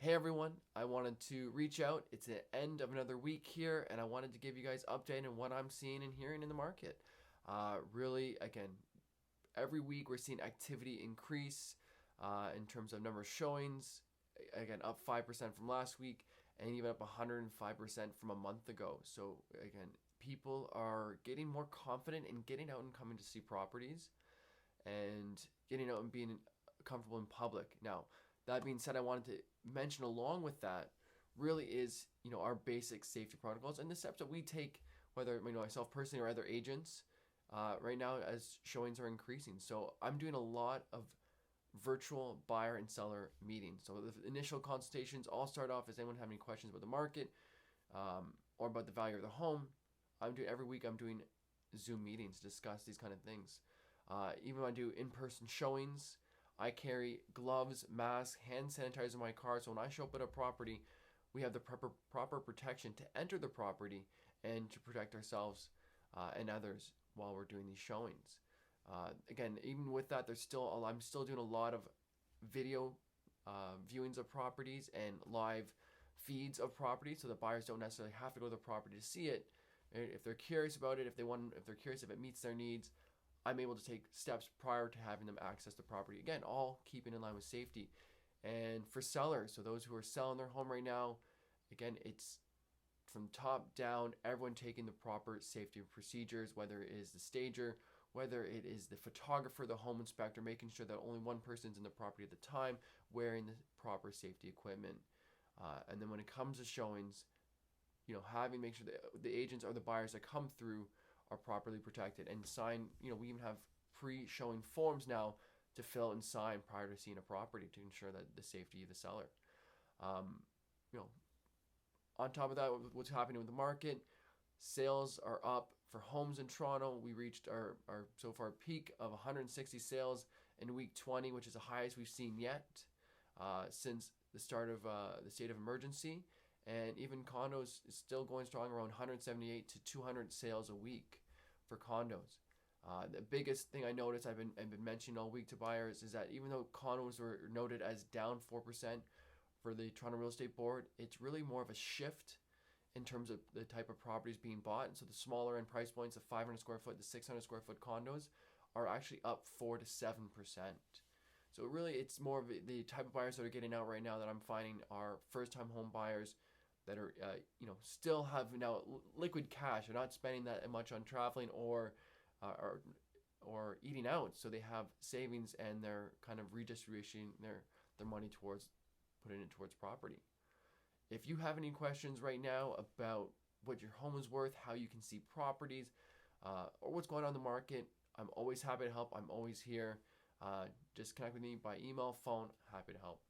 Hey everyone, I wanted to reach out. It's the end of another week here, and I wanted to give you guys update on what I'm seeing and hearing in the market. Really, again, every week we're seeing activity increase in terms of number of showings. Again, up 5% from last week, and even up 105% from a month ago. So again, people are getting more confident in getting out and coming to see properties and getting out and being comfortable in public. Now, that being said, I wanted to mention along with that really is our basic safety protocols and the steps that we take, whether myself personally or other agents, right now as showings are increasing. So I'm doing a lot of virtual buyer and seller meetings. So the initial consultations all start off as anyone have any questions about the market or about the value of the home. Every week I'm doing Zoom meetings to discuss these kind of things. Even when I do in-person showings, I carry gloves, masks, hand sanitizer in my car. So when I show up at a property, we have the proper protection to enter the property and to protect ourselves and others while we're doing these showings. Again, even with that, I'm still doing a lot of video viewings of properties and live feeds of properties, so the buyers don't necessarily have to go to the property to see it. If they're curious about it, if they're curious if it meets their needs, I'm able to take steps prior to having them access the property. Again, all keeping in line with safety. And for sellers, so those who are selling their home right now, again, it's from top down, everyone taking the proper safety procedures, whether it is the stager, whether it is the photographer, the home inspector, making sure that only one person's in the property at the time, wearing the proper safety equipment. And then when it comes to showings, make sure that the agents or the buyers that come through are properly protected and sign. We even have pre-showing forms now to fill and sign prior to seeing a property to ensure that the safety of the seller. Um, you know, on top of that, what's happening with the market? Sales are up for homes in Toronto. We reached our so far peak of 160 sales in week 20, which is the highest we've seen yet since the start of the state of emergency. And even condos is still going strong, around 178 to 200 sales a week for condos. The biggest thing I noticed, I've been mentioning all week to buyers, is that even though condos were noted as down 4% for the Toronto Real Estate Board, it's really more of a shift in terms of the type of properties being bought. And so the smaller end price points, the 500 square foot, the 600 square foot condos, are actually up 4 to 7%. So really, it's more of the type of buyers that are getting out right now that I'm finding are first-time home buyers that are, still have now liquid cash. They're not spending that much on traveling or eating out. So they have savings and they're kind of redistributing their money towards putting it towards property. If you have any questions right now about what your home is worth, how you can see properties, or what's going on in the market, I'm always happy to help. I'm always here. Just connect with me by email, phone. Happy to help.